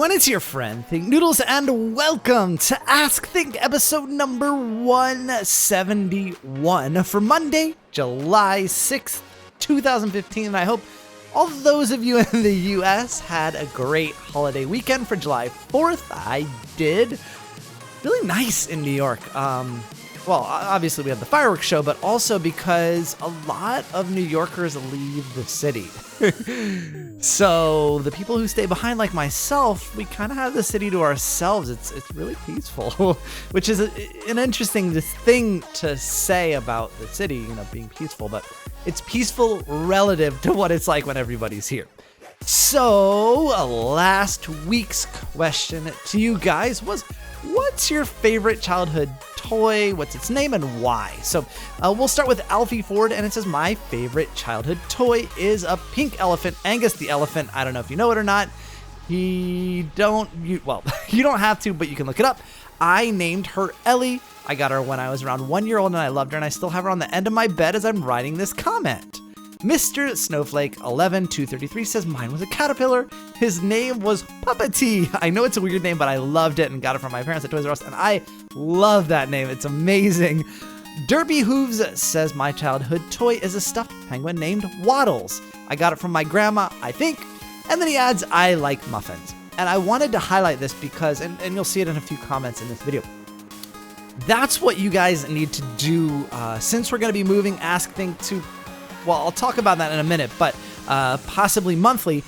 everyone, it's your friend Think Noodles, and welcome to Ask Think episode number 171 for Monday, July 6th, 2015. I hope all those of you in the US had a great holiday weekend for July 4th. I did. Really nice in New York. Well, obviously we have the fireworks show, but also because a lot of New Yorkers leave the city. So the people who stay behind, like myself, we kind of have the city to ourselves. It's really peaceful, which is an interesting thing to say about the city, you know, being peaceful, but it's peaceful relative to what it's like when everybody's here. So last week's question to you guys was, what's your favorite childhood toy? What's its name and why? So we'll start with Alfie Ford, and it says, my favorite childhood toy is a pink elephant, Angus the elephant. I don't know if you know it or not. You don't have to, but you can look it up. I named her Ellie. I got her when I was around 1 year old, and I loved her, and I still have her on the end of my bed as I'm writing this comment. Mr. Snowflake 11233 says, mine was a caterpillar. His name was Puppety. I know it's a weird name, but I loved it and got it from my parents at Toys R Us, and I love that name. It's amazing. Derby Hooves says, my childhood toy is a stuffed penguin named Waddles. I got it from my grandma, I think. And then he adds, I like muffins. And I wanted to highlight this because, and you'll see it in a few comments in this video, that's what you guys need to do since we're going to be moving Ask Think to, well, I'll talk about that in a minute, but possibly monthly.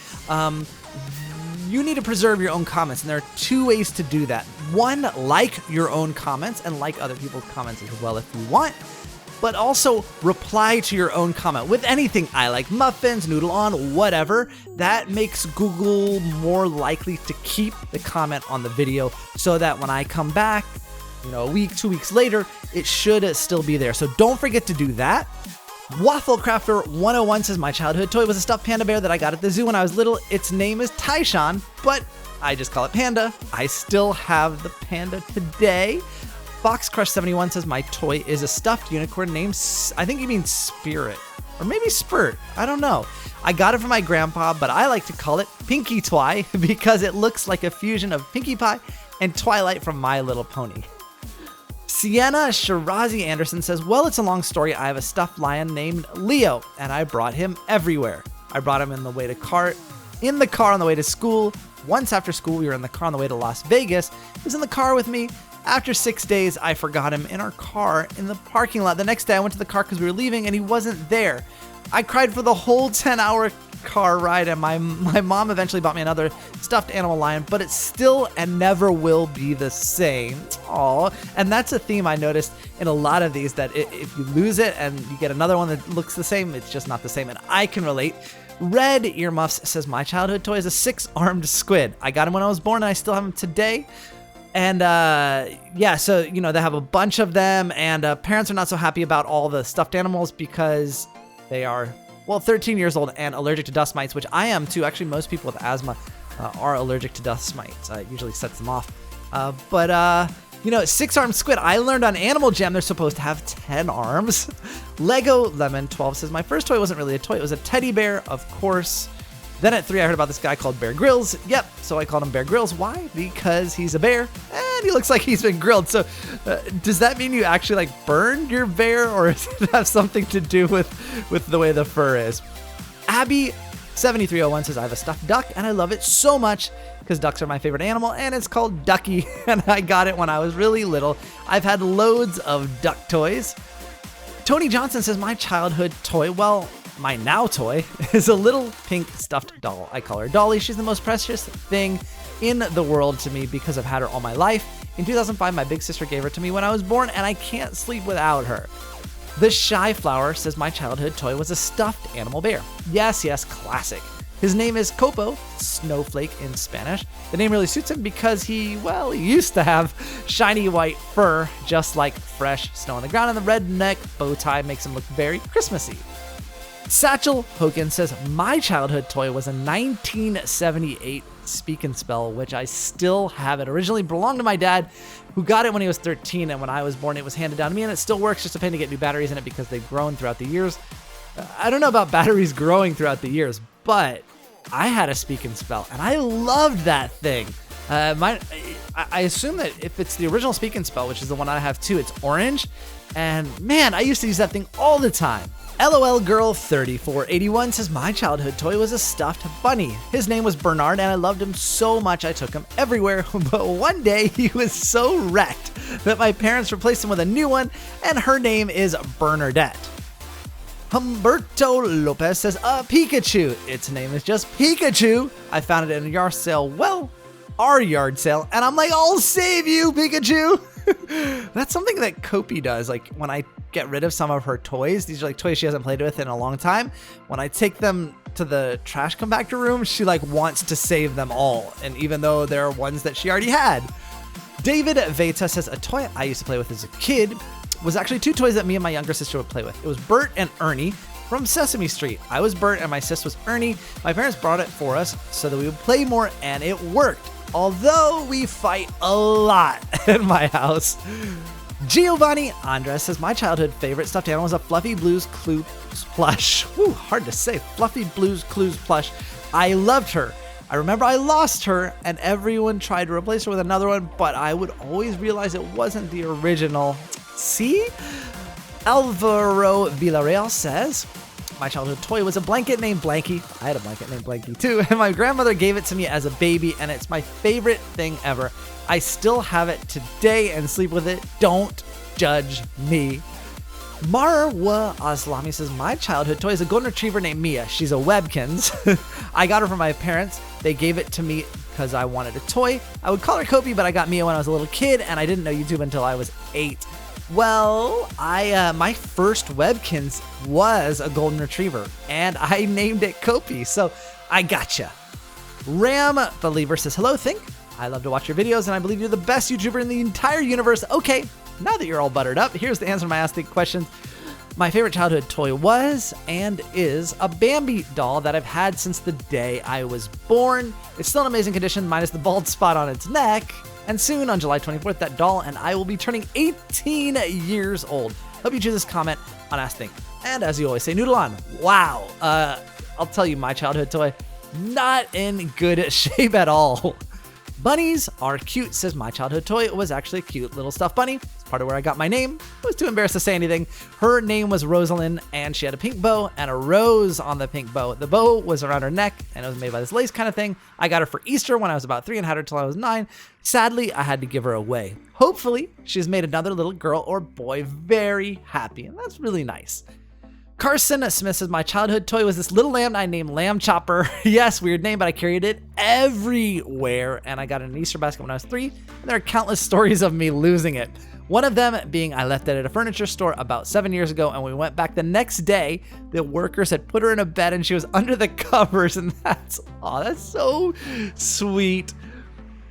You need to preserve your own comments, and there are two ways to do that. One, like your own comments and like other people's comments as well if you want, but also reply to your own comment with anything. I like muffins, noodle on, whatever. That makes Google more likely to keep the comment on the video so that when I come back, you know, a week, 2 weeks later, it should still be there. So don't forget to do that. Wafflecrafter 101 says, my childhood toy was a stuffed panda bear that I got at the zoo when I was little. Its name is Tyshawn, but I just call it Panda. I still have the panda today. Fox Crush 71 says, my toy is a stuffed unicorn named, I think you mean Spirit, or maybe Spurt. I don't know. I got it from my grandpa, but I like to call it Pinkie Twi because it looks like a fusion of Pinkie Pie and Twilight from My Little Pony. Sienna Shirazi Anderson says, well, it's a long story. I have a stuffed lion named Leo, and I brought him everywhere. I brought him in the car on the way to school. Once after school, we were in the car on the way to Las Vegas. He was in the car with me. After 6 days, I forgot him in our car in the parking lot. The next day, I went to the car because we were leaving, and he wasn't there. I cried for the whole 10-hour car ride, and my mom eventually bought me another stuffed animal lion, but it still and never will be the same. Aww. And that's a theme I noticed in a lot of these, that if you lose it and you get another one that looks the same, it's just not the same, and I can relate. Red Earmuffs says, my childhood toy is a 6-armed squid. I got him when I was born, and I still have him today. And yeah, so, you know, they have a bunch of them, and parents are not so happy about all the stuffed animals because they are, well, 13 years old and allergic to dust mites, which I am too. Actually, most people with asthma are allergic to dust mites. It usually sets them off. But you know, 6-armed squid, I learned on Animal Jam they're supposed to have 10 arms. Lego Lemon 12 says, my first toy wasn't really a toy. It was a teddy bear, of course. Then at 3, I heard about this guy called Bear Grylls. Yep, so I called him Bear Grylls. Why? Because he's a bear, and he looks like he's been grilled. So does that mean you actually like burned your bear, or does it have something to do with the way the fur is? Abby 7301 says, I have a stuffed duck, and I love it so much because ducks are my favorite animal, and it's called Ducky, and I got it when I was really little. I've had loads of duck toys. Tony Johnson says, my childhood toy, well, my now toy, is a little pink stuffed doll. I call her Dolly. She's the most precious thing in the world to me because I've had her all my life. In 2005, my big sister gave her to me when I was born, and I can't sleep without her. The Shy Flower says, my childhood toy was a stuffed animal bear. Yes, classic. His name is Copo, snowflake in Spanish. The name really suits him because he used to have shiny white fur, just like fresh snow on the ground, and the red neck bow tie makes him look very Christmassy. Satchel Hogan says, my childhood toy was a 1978 Speak and Spell, which I still have. It originally belonged to my dad, who got it when he was 13, and when I was born, it was handed down to me, and it still works, just a pain to get new batteries in it because they've grown throughout the years. I don't know about batteries growing throughout the years, but I had a Speak and Spell, and I loved that thing. I assume that if it's the original Speak and Spell, which is the one I have too, it's orange. And man, I used to use that thing all the time. LOL Girl 3481 says, my childhood toy was a stuffed bunny. His name was Bernard and I loved him so much I took him everywhere, but one day he was so wrecked that my parents replaced him with a new one, and her name is Bernadette. Humberto Lopez says, Pikachu. Its name is just Pikachu. I found it in a yard sale, our yard sale, and I'm like, I'll save you, Pikachu. That's something that Kopi does. Like when I get rid of some of her toys, these are like toys she hasn't played with in a long time. When I take them to the trash compactor room, she like wants to save them all. And even though there are ones that she already had. David Veta says, a toy I used to play with as a kid was actually two toys that me and my younger sister would play with. It was Bert and Ernie from Sesame Street. I was Bert and my sis was Ernie. My parents brought it for us so that we would play more, and it worked. Although we fight a lot in my house. Giovanni Andres says, my childhood favorite stuffed animal was a Fluffy Blues Clues plush. Woo, hard to say. Fluffy Blues Clues plush. I loved her. I remember I lost her and everyone tried to replace her with another one, but I would always realize it wasn't the original. See? Alvaro Villarreal says, my childhood toy was a blanket named Blanky. I had a blanket named Blanky too, and my grandmother gave it to me as a baby, and it's my favorite thing ever. I still have it today and sleep with it. Don't judge me. Marwa Aslami says, my childhood toy is a golden retriever named Mia. She's a Webkins. I got her from my parents. They gave it to me because I wanted a toy. I would call her Kopi, but I got Mia when I was a little kid, and I didn't know YouTube until I was 8. Well, my first Webkins was a golden retriever, and I named it Kopi, so I gotcha. Ram Believer says, hello, Think. I love to watch your videos, and I believe you're the best YouTuber in the entire universe. Okay, now that you're all buttered up, here's the answer to my Ask Think questions. My favorite childhood toy was and is a Bambi doll that I've had since the day I was born. It's still in amazing condition, minus the bald spot on its neck. And soon, on July 24th, that doll and I will be turning 18 years old. Hope you choose this comment on Ask Think. And as you always say, Noodle on. Wow. I'll tell you, my childhood toy, not in good shape at all. Bunnies are cute, says my childhood toy was actually a cute little stuffed bunny. It's part of where I got my name. I was too embarrassed to say anything. Her name was Rosalind, and she had a pink bow and a rose on the pink bow. The bow was around her neck, and it was made by this lace kind of thing. I got her for Easter when I was about 3 and had her till I was 9. Sadly, I had to give her away. Hopefully, she's made another little girl or boy very happy, and that's really nice. Carson Smith says, my childhood toy was this little lamb I named Lamb Chopper. Yes, weird name, but I carried it everywhere, and I got it in an Easter basket when I was 3, and there are countless stories of me losing it. One of them being I left it at a furniture store about 7 years ago, and when we went back the next day, the workers had put her in a bed and she was under the covers, and that's so sweet.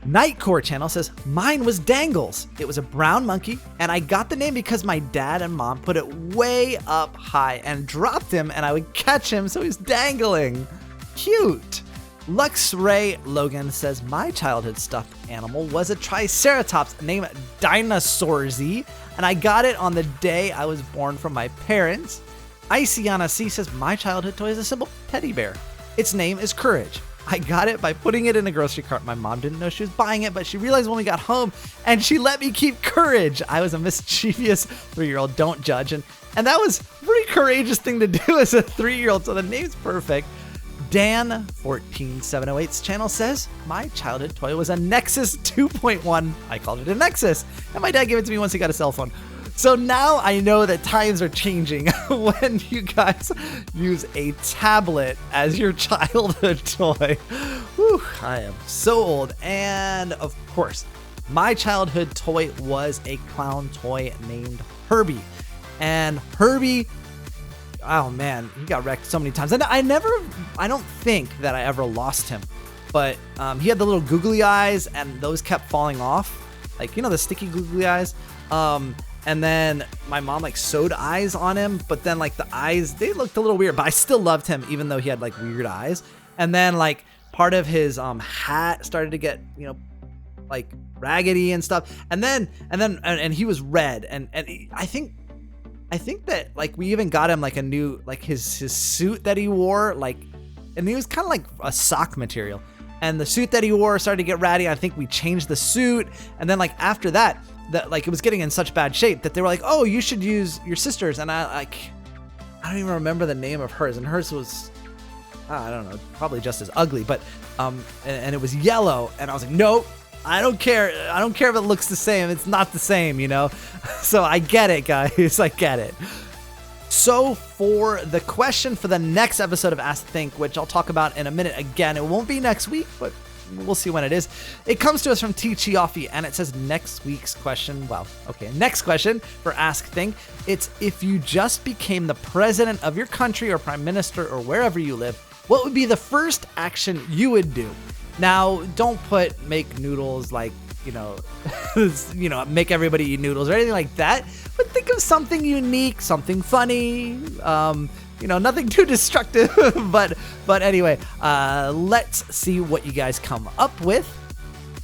Nightcore channel says, mine was Dangles. It was a brown monkey, and I got the name because my dad and mom put it way up high and dropped him, and I would catch him so he's dangling. Cute. Lux Ray Logan says, my childhood stuffed animal was a Triceratops named Dinosaurzy, and I got it on the day I was born from my parents. Iciana C says, my childhood toy is a simple teddy bear. Its name is Courage. I got it by putting it in a grocery cart. My mom didn't know she was buying it, but she realized when we got home, and she let me keep Courage. I was a mischievous 3-year-old, don't judge. And that was a pretty courageous thing to do as a 3-year-old, so the name's perfect. Dan14708's channel says, my childhood toy was a Nexus 2.1. I called it a Nexus, and my dad gave it to me once he got a cell phone. So now I know that times are changing when you guys use a tablet as your childhood toy. Whew, I am so old. And of course, my childhood toy was a clown toy named Herbie. And Herbie, oh man, he got wrecked so many times. And I don't think that I ever lost him. But he had the little googly eyes, and those kept falling off. Like, you know, the sticky googly eyes? And then my mom like sewed eyes on him, but then like the eyes, they looked a little weird, but I still loved him even though he had like weird eyes. And then like part of his hat started to get, you know, like raggedy and stuff. And he was red. And I think that like we even got him like a new, like his suit that he wore, like, and he was kind of like a sock material. and the suit that he wore started to get ratty. I think we changed the suit, and then like after that, like it was getting in such bad shape that they were like, oh, you should use your sister's, and I don't even remember the name of hers, and hers was, I don't know, probably just as ugly, but and it was yellow, and I was like, nope, I don't care if it looks the same, it's not the same, you know. So I get it, guys, I get it. So for the question for the next episode of Ask Think, which I'll talk about in a minute, again, it won't be next week, but we'll see when it is. It comes to us from T. Chiaffi, and it says next week's question. Well, okay, next question for Ask Think. It's, if you just became the president of your country or prime minister or wherever you live, what would be the first action you would do? Now, don't put make noodles like, you know, make everybody eat noodles or anything like that. But think of something unique, something funny, nothing too destructive. but anyway, let's see what you guys come up with.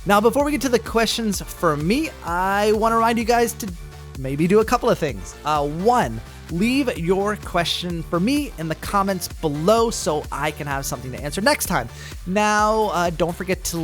Now, before we get to the questions for me, I want to remind you guys to maybe do a couple of things. One, leave your question for me in the comments below so I can have something to answer next time. Now, don't forget to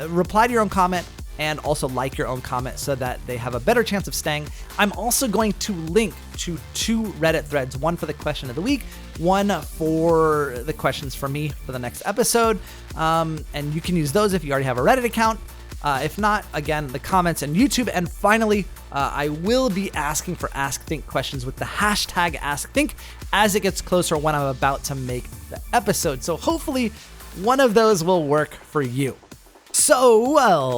reply to your own comment and also like your own comment so that they have a better chance of staying. I'm also going to link to 2 Reddit threads, one for the question of the week, one for the questions for me for the next episode. And you can use those if you already have a Reddit account. If not, again, the comments and YouTube. And finally, I will be asking for Ask Think questions with the hashtag AskThink as it gets closer when I'm about to make the episode. So hopefully one of those will work for you. So,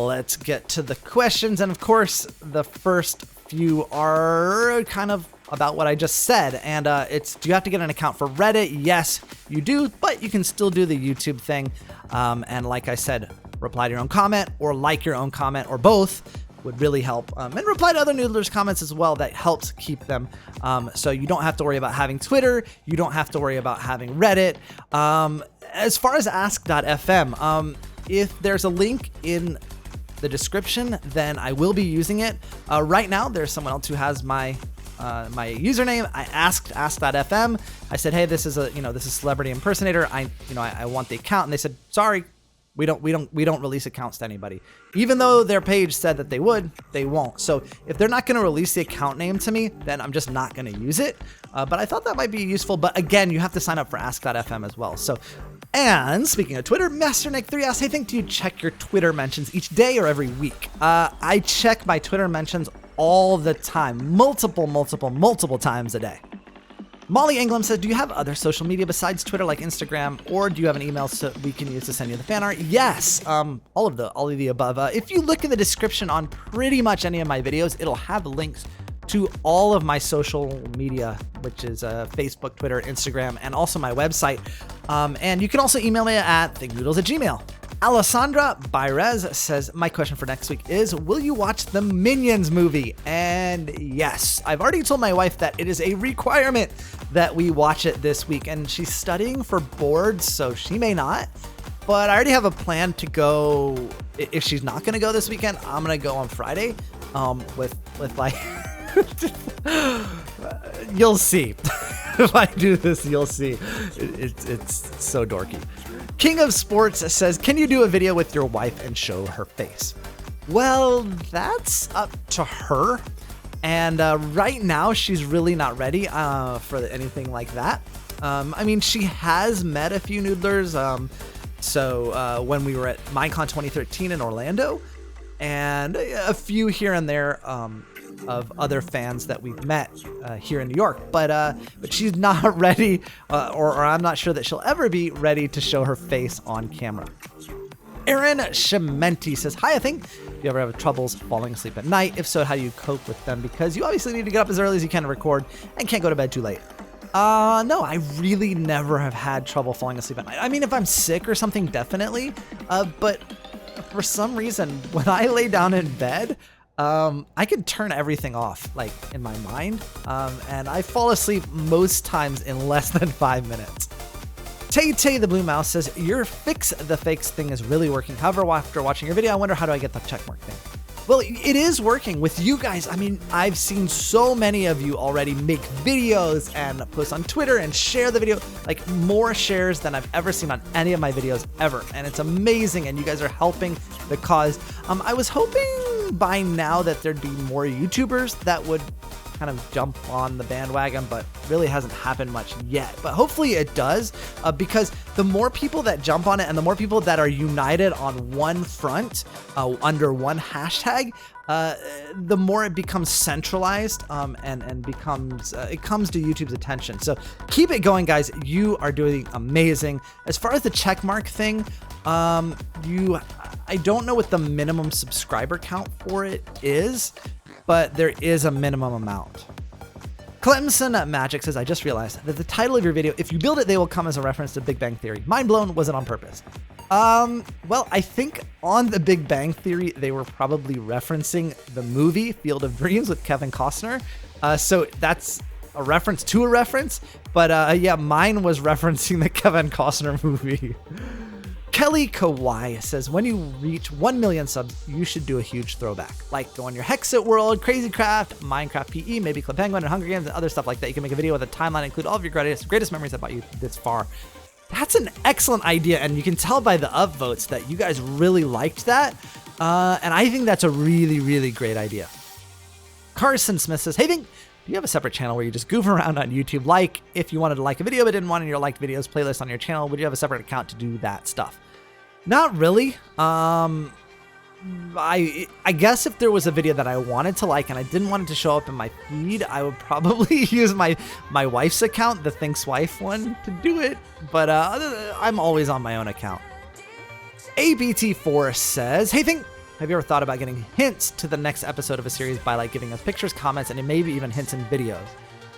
let's get to the questions. And of course, the first few are kind of about what I just said. And it's, do you have to get an account for Reddit? Yes, you do, but you can still do the YouTube thing. And like I said, reply to your own comment or like your own comment or both would really help. And reply to other Noodlers' comments as well. That helps keep them. So you don't have to worry about having Twitter. You don't have to worry about having Reddit. As far as ask.fm, if there's a link in the description, then I will be using it. Right now, there's someone else who has my username. I asked ask.fm. I said, hey, this is Celebrity Impersonator. I want the account, and they said, sorry, we don't release accounts to anybody. Even though their page said that they would, they won't. So if they're not going to release the account name to me, then I'm just not going to use it. But I thought that might be useful. But again, you have to sign up for ask.fm as well. So. And speaking of Twitter, Master Nick 3 asks, hey, do you check your Twitter mentions each day or every week? I check my Twitter mentions all the time, multiple times a day. Molly England says, do you have other social media besides Twitter like Instagram, or do you have an email so we can use to send you the fan art? Yes, all of the above. If you look in the description on pretty much any of my videos, it'll have links to all of my social media, which is Facebook, Twitter, Instagram, and also my website. And you can also email me at thinknoodles@gmail.com. Alessandra Bairez says, my question for next week is, will you watch the Minions movie? And yes, I've already told my wife that it is a requirement that we watch it this week, and she's studying for boards, so she may not. But I already have a plan to go. If she's not going to go this weekend, I'm going to go on Friday with like... You'll see. If I do this, you'll see. It's so dorky. King of Sports says, can you do a video with your wife and show her face? Well, that's up to her. And right now, she's really not ready for anything like that. I mean, she has met a few Noodlers. So when we were at Minecon 2013 in Orlando, and a few here and there of other fans that we've met here in New York, but she's not ready, or I'm not sure that she'll ever be ready to show her face on camera. Aaron Shementi says, hi, do you ever have troubles falling asleep at night? If so, how do you cope with them? Because you obviously need to get up as early as you can to record and can't go to bed too late. No, I really never have had trouble falling asleep at night. I mean, if I'm sick or something, definitely, but for some reason, when I lay down in bed, I can turn everything off, like, in my mind, and I fall asleep most times in less than 5 minutes. Tay the Blue Mouse says, your Fix the Fakes thing is really working. However, after watching your video, I wonder, how do I get the checkmark thing? Well, it is working with you guys. I mean, I've seen so many of you already make videos and post on Twitter and share the video, like more shares than I've ever seen on any of my videos ever. And it's amazing. And you guys are helping the cause. I was hoping by now that there'd be more YouTubers that would kind of jump on the bandwagon, but really hasn't happened much yet. But hopefully it does, because the more people that jump on it and the more people that are united on one front under one hashtag, the more it becomes centralized and becomes it comes to YouTube's attention. So keep it going, guys. You are doing amazing. As far as the check mark thing, I don't know what the minimum subscriber count for it is, but there is a minimum amount. Clemson Magic says, I just realized that the title of your video, if you build it, they will come as a reference to Big Bang Theory. Mind blown, was it on purpose? Well, I think on the Big Bang Theory, they were probably referencing the movie Field of Dreams with Kevin Costner. So that's a reference to a reference, but yeah, mine was referencing the Kevin Costner movie. Kelly Kawai says, when you reach 1 million subs, you should do a huge throwback. Like go on your Hexit World, Crazy Craft, Minecraft PE, maybe Club Penguin and Hunger Games and other stuff like that. You can make a video with a timeline, include all of your greatest memories about you this far. That's an excellent idea, and you can tell by the upvotes that you guys really liked that. And I think that's a really, really great idea. Carson Smith says, hey, do you have a separate channel where you just goof around on YouTube? Like if you wanted to like a video but didn't want in your liked videos playlist on your channel, would you have a separate account to do that stuff? Not really. I guess if there was a video that I wanted to like and I didn't want it to show up in my feed, I would probably use my wife's account, the Thinks Wife one, to do it. But I'm always on my own account. ABT4 says, hey, have you ever thought about getting hints to the next episode of a series by like giving us pictures, comments, and maybe even hints in videos?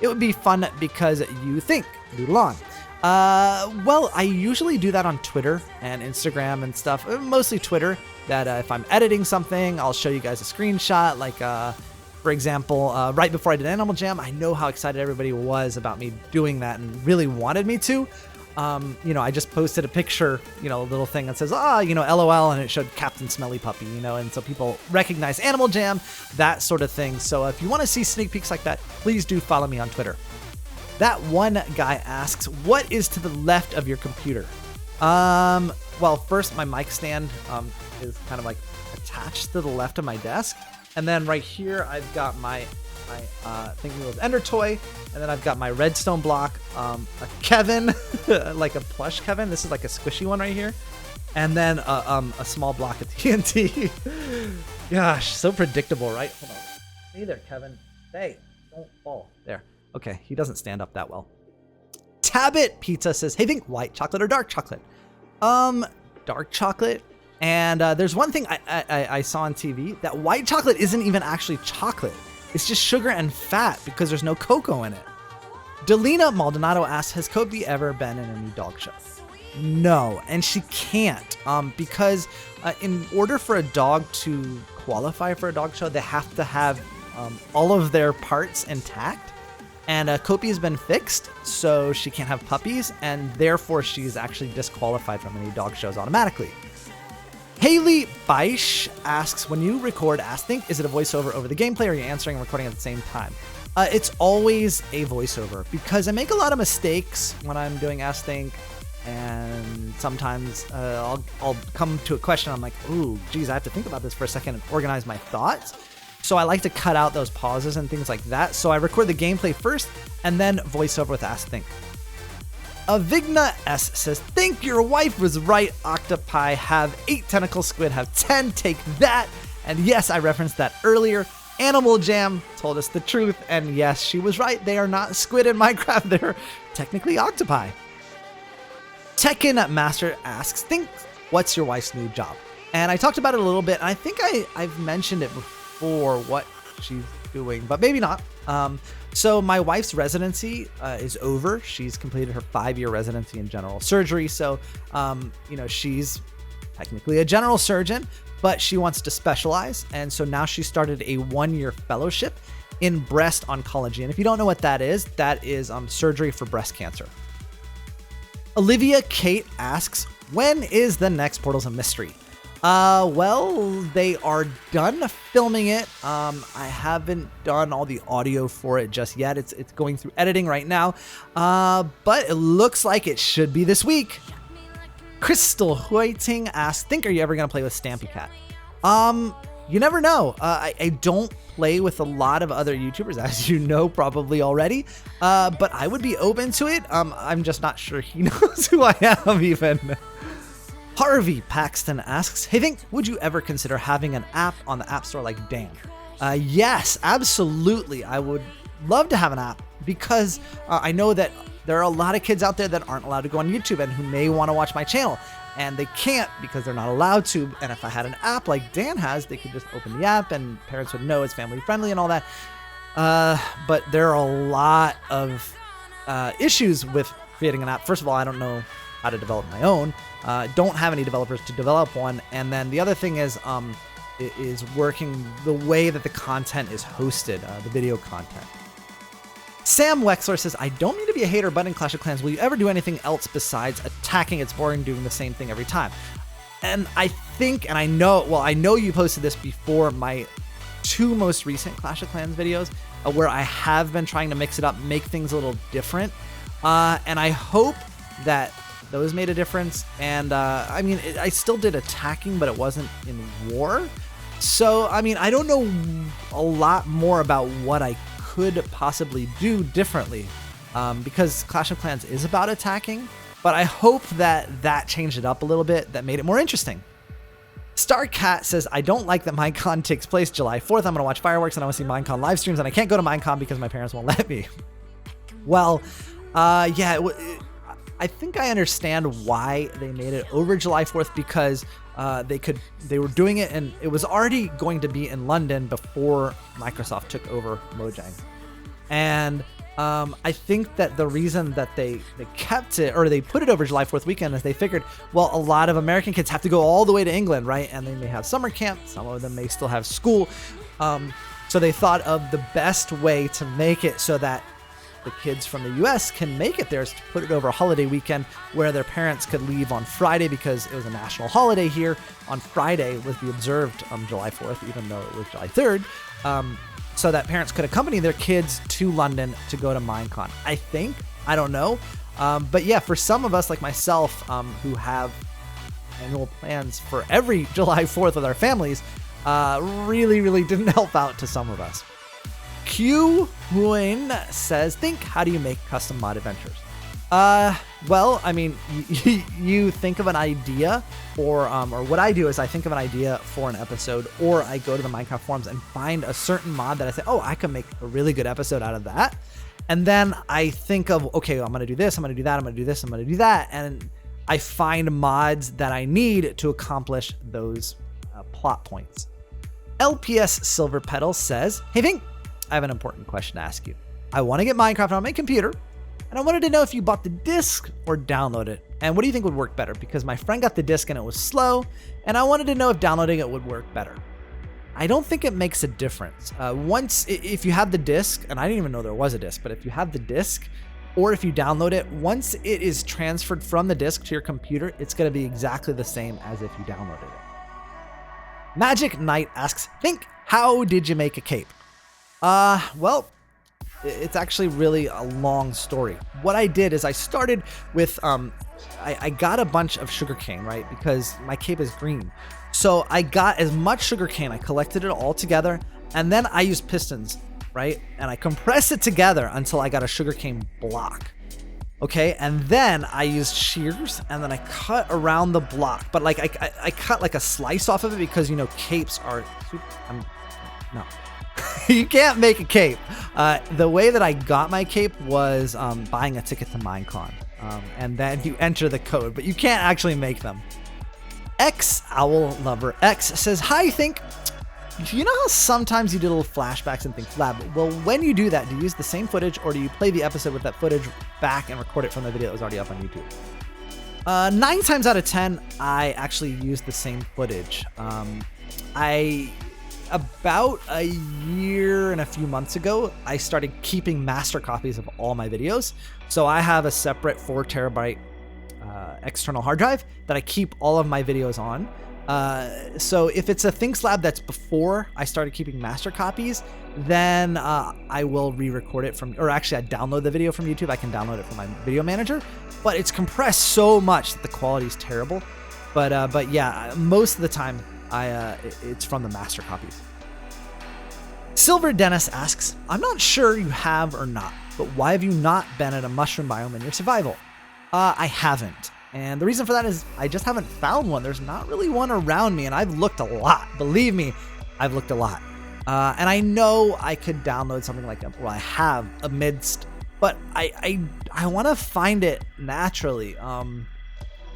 It would be fun because you think. Noodle on. Well, I usually do that on Twitter and Instagram and stuff, mostly Twitter, that if I'm editing something, I'll show you guys a screenshot. Like, for example, right before I did Animal Jam, I know how excited everybody was about me doing that and really wanted me to. You know, I just posted a picture, you know, a little thing that says, you know, LOL, and it showed Captain Smelly Puppy, you know, and so people recognize Animal Jam, that sort of thing. So if you want to see sneak peeks like that, please do follow me on Twitter. That one guy asks, what is to the left of your computer? Well, first my mic stand is kind of like attached to the left of my desk. And then right here, I've got my Thinking Wheels Ender toy. And then I've got my redstone block, a Kevin, like a plush Kevin. This is like a squishy one right here. And then a small block of TNT. Gosh, so predictable, right? Hold on. Hey there, Kevin. Hey, don't fall. There. Okay, he doesn't stand up that well. Tabbit Pizza says, hey, white chocolate or dark chocolate? Dark chocolate. And there's one thing I saw on TV, that white chocolate isn't even actually chocolate. It's just sugar and fat because there's no cocoa in it. Delina Maldonado asks, has Kobe ever been in a new dog show? No, and she can't, because in order for a dog to qualify for a dog show, they have to have all of their parts intact. And Kopi has been fixed, so she can't have puppies, and therefore she's actually disqualified from any dog shows automatically. Haley Beisch asks, when you record Ask Think, is it a voiceover over the gameplay, or are you answering and recording at the same time? It's always a voiceover, because I make a lot of mistakes when I'm doing Ask Think, and sometimes I'll come to a question, I'm like, ooh, geez, I have to think about this for a second and organize my thoughts. So I like to cut out those pauses and things like that. So I record the gameplay first and then voiceover with Ask Think. Vigna S says, think your wife was right. Octopi have 8 tentacles, squid have 10. Take that. And yes, I referenced that earlier. Animal Jam told us the truth. And yes, she was right. They are not squid in Minecraft. They're technically octopi. Tekken Master asks, think, what's your wife's new job? And I talked about it a little bit. And I think I've mentioned it before. For what she's doing, but maybe not. So my wife's residency is over. She's completed her 5-year residency in general surgery. So, you know, she's technically a general surgeon, but she wants to specialize. And so now she started a 1-year fellowship in breast oncology. And if you don't know what that is surgery for breast cancer. Olivia Kate asks, when is the next Portals of Mystery? Well, they are done filming it. I haven't done all the audio for it just yet. It's going through editing right now. But it looks like it should be this week. Crystal Hoiting asks, think, are you ever gonna play with Stampy Cat? You never know. I don't play with a lot of other YouTubers, as you know probably already. But I would be open to it. I'm just not sure he knows who I am even. Harvey Paxton asks, hey, think, would you ever consider having an app on the App Store like Dan? Yes, absolutely. I would love to have an app because I know that there are a lot of kids out there that aren't allowed to go on YouTube and who may want to watch my channel. And they can't because they're not allowed to. And if I had an app like Dan has, they could just open the app and parents would know it's family friendly and all that. But there are a lot of issues with creating an app. First of all, I don't know how to develop my own. Don't have any developers to develop one. And then the other thing is working the way that the content is hosted, the video content. Sam Wexler says, I don't mean to be a hater, but in Clash of Clans, will you ever do anything else besides attacking? It's boring doing the same thing every time. And I think, and I know you posted this before my 2 most recent Clash of Clans videos, where I have been trying to mix it up, make things a little different. And I hope that those made a difference. And I mean, I still did attacking, but it wasn't in war. So, I mean, I don't know a lot more about what I could possibly do differently because Clash of Clans is about attacking, but I hope that changed it up a little bit, that made it more interesting. Starcat says, I don't like that Minecon takes place July 4th. I'm going to watch fireworks and I want to see Minecon live streams and I can't go to Minecon because my parents won't let me. Well, yeah, I think I understand why they made it over July 4th because they were doing it and it was already going to be in London before Microsoft took over Mojang. And I think that the reason that they kept it, or they put it over July 4th weekend, is they figured, well, a lot of American kids have to go all the way to England, right? And they may have summer camp, some of them may still have school. So they thought of the best way to make it so that the kids from the US can make it there is to put it over a holiday weekend where their parents could leave on Friday because it was a national holiday here. On Friday was the observed July 4th, even though it was July 3rd, so that parents could accompany their kids to London to go to Minecon. I don't know. But yeah, for some of us like myself who have annual plans for every July 4th with our families, really didn't help out to some of us. Q Huyn says, think, how do you make custom mod adventures? Well, I mean, you think of an idea, or what I do is I think of an idea for an episode, or I go to the Minecraft forums and find a certain mod that I say, oh, I can make a really good episode out of that. And then I think of, okay, I'm going to do this, I'm going to do that, I'm going to do this, I'm going to do that. And I find mods that I need to accomplish those plot points. LPS Silver Petal says, hey, Vink, I have an important question to ask you. I want to get Minecraft on my computer, and I wanted to know if you bought the disc or download it. And what do you think would work better? Because my friend got the disc and it was slow, and I wanted to know if downloading it would work better. I don't think it makes a difference. If you have the disc, and I didn't even know there was a disc, but if you have the disc, or if you download it, once it is transferred from the disc to your computer, it's going to be exactly the same as if you downloaded it. Magic Knight asks, Think, how did you make a cape? Well, it's actually really a long story. What I did is I started with, I got a bunch of sugarcane, right? Because my cape is green. So I got as much sugarcane, I collected it all together, and then I used pistons, right? And I compressed it together until I got a sugarcane block. Okay, and then I used shears and then I cut around the block, but like I cut like a slice off of it because, you know, capes are, no. You can't make a cape. The way that I got my cape was buying a ticket to Minecon, and then you enter the code, but you can't actually make them. X Owl Lover X says, hi, Think. You know how sometimes you do little flashbacks in Think Lab? Well, when you do that, do you use the same footage or do you play the episode with that footage back and record it from the video that was already up on YouTube? 9 times out of 10, I actually use the same footage. About a year and a few months ago, I started keeping master copies of all my videos. So I have a separate 4 terabyte external hard drive that I keep all of my videos on. So if it's a Thinks Lab that's before I started keeping master copies, then I will re-record it from, or actually I download the video from YouTube. I can download it from my video manager, but it's compressed so much that the quality is terrible. But yeah, most of the time it's from the master copies. Silver Dennis asks, I'm not sure you have or not, but why have you not been at a mushroom biome in your survival? I haven't. And the reason for that is I just haven't found one. There's not really one around me, and I've looked a lot. Believe me, I've looked a lot. And I know I could download something like, well, I have amidst, but I want to find it naturally.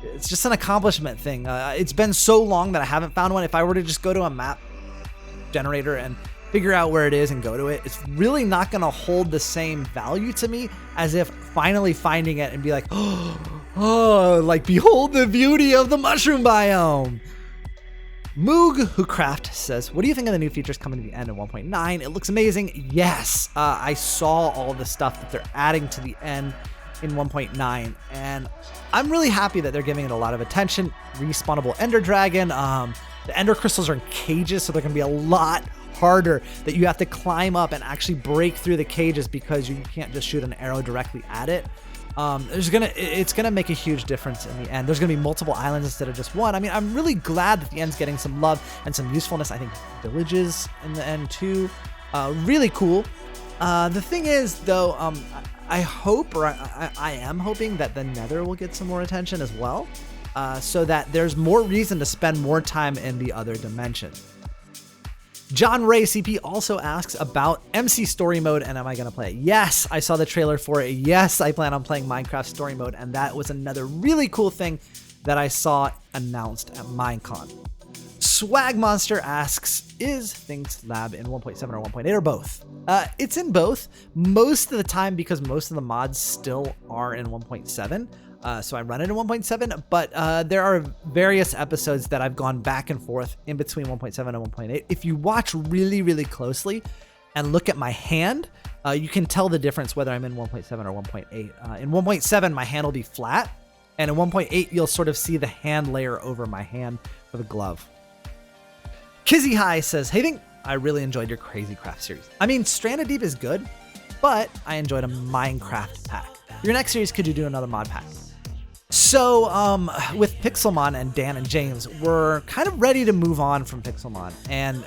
It's just an accomplishment thing. It's been so long that I haven't found one. If I were to just go to a map generator and figure out where it is and go to it, it's really not going to hold the same value to me as if finally finding it and be like, oh, like behold the beauty of the mushroom biome. Moog Who Craft says, what do you think of the new features coming to the end of 1.9? It looks amazing. Yes, I saw all the stuff that they're adding to the end in 1.9, and I'm really happy that they're giving it a lot of attention. Respawnable Ender Dragon. The Ender Crystals are in cages, so they're going to be a lot harder, that you have to climb up and actually break through the cages because you can't just shoot an arrow directly at it. It's gonna make a huge difference in the end. There's gonna be multiple islands instead of just one. I mean, I'm really glad that the end's getting some love and some usefulness. I think villages in the end too, really cool. The thing is though, I hope, or I am hoping that the Nether will get some more attention as well, so that there's more reason to spend more time in the other dimensions. John Ray CP also asks about MC Story Mode and am I going to play it? Yes, I saw the trailer for it. Yes, I plan on playing Minecraft Story Mode, and that was another really cool thing that I saw announced at Minecon. Swag Monster asks, is Thinks Lab in 1.7 or 1.8 or both? It's in both most of the time because most of the mods still are in 1.7. So I run it in 1.7, but there are various episodes that I've gone back and forth in between 1.7 and 1.8. If you watch really, really closely and look at my hand, you can tell the difference whether I'm in 1.7 or 1.8. In 1.7, my hand will be flat, and in 1.8, you'll sort of see the hand layer over my hand for the glove. Kizzy High says, hey, Think, I really enjoyed your Crazy Craft series. I mean, Stranded Deep is good, but I enjoyed a Minecraft pack. Your next series, could you do another mod pack? So with Pixelmon and Dan and James, we're kind of ready to move on from Pixelmon, and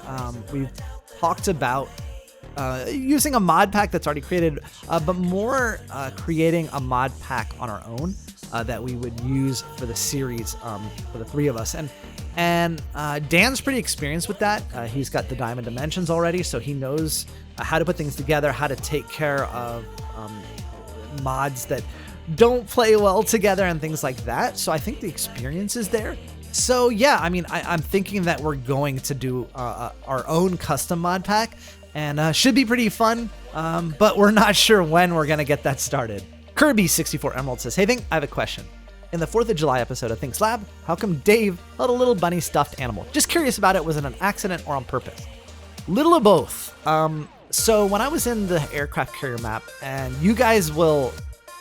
we've talked about using a mod pack that's already created, but more creating a mod pack on our own that we would use for the series for the three of us. And Dan's pretty experienced with that. He's got the Diamond Dimensions already, so he knows how to put things together, how to take care of mods that don't play well together and things like that. So I think the experience is there. So yeah, I mean, I'm thinking that we're going to do our own custom mod pack, and should be pretty fun, but we're not sure when we're going to get that started. Kirby64 Emerald says, hey, Think, I have a question. In the 4th of July episode of Thinks Lab, how come Dave held a little bunny stuffed animal? Just curious about it. Was it an accident or on purpose? Little of both. So when I was in the aircraft carrier map, and you guys will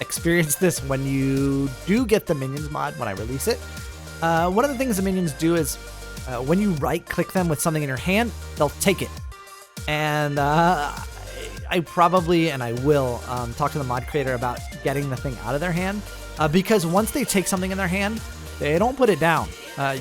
experience this when you do get the minions mod when I release it. One of the things the minions do is when you right click them with something in your hand, they'll take it. And I probably, and I will, talk to the mod creator about getting the thing out of their hand, because once they take something in their hand, they don't put it down.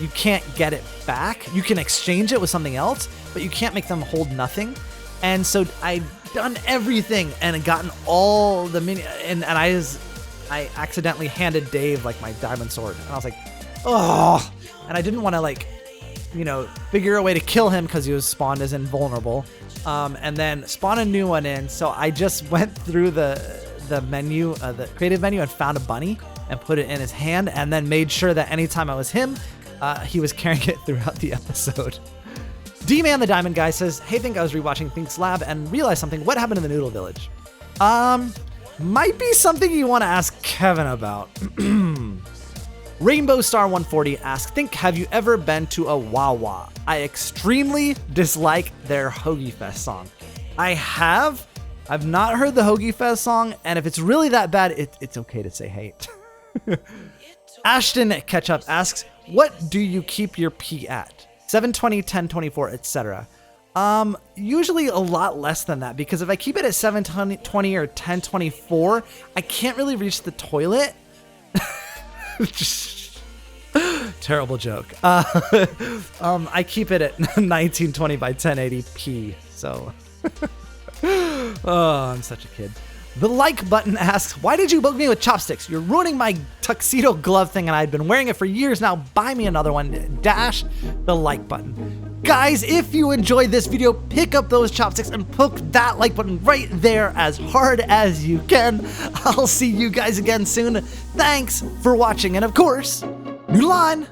You can't get it back. You can exchange it with something else, but you can't make them hold nothing. And so I've done everything and gotten all the and I accidentally handed Dave like my diamond sword, and I was like, oh, and I didn't want to, like, you know, figure a way to kill him because he was spawned as invulnerable, and then spawn a new one in. So I just went through the menu, the creative menu, and found a bunny and put it in his hand, and then made sure that anytime I was him, he was carrying it throughout the episode. D-Man the Diamond Guy says, hey, Think, I was rewatching Think's Lab and realized something. What happened in the Noodle Village? Might be something you want to ask Kevin about. Rainbow Star 140 asks, Think, have you ever been to a Wawa? I extremely dislike their Hoagie Fest song. I have. I've not heard the Hoagie Fest song, and if it's really that bad, it's okay to say hate. Ashton Ketchup asks, what do you keep your pee at? 720, 1024, etc. Usually a lot less than that, because if I keep it at 720 or 1024, I can't really reach the toilet. Just terrible joke. I keep it at 1920 by 1080p. So, oh, I'm such a kid. The like button asks, why did you bug me with chopsticks? You're ruining my tuxedo glove thing and I've been wearing it for years now. Buy me another one. Dash the like button. Guys, if you enjoyed this video, pick up those chopsticks and poke that like button right there as hard as you can. I'll see you guys again soon. Thanks for watching. And of course, Noodle on!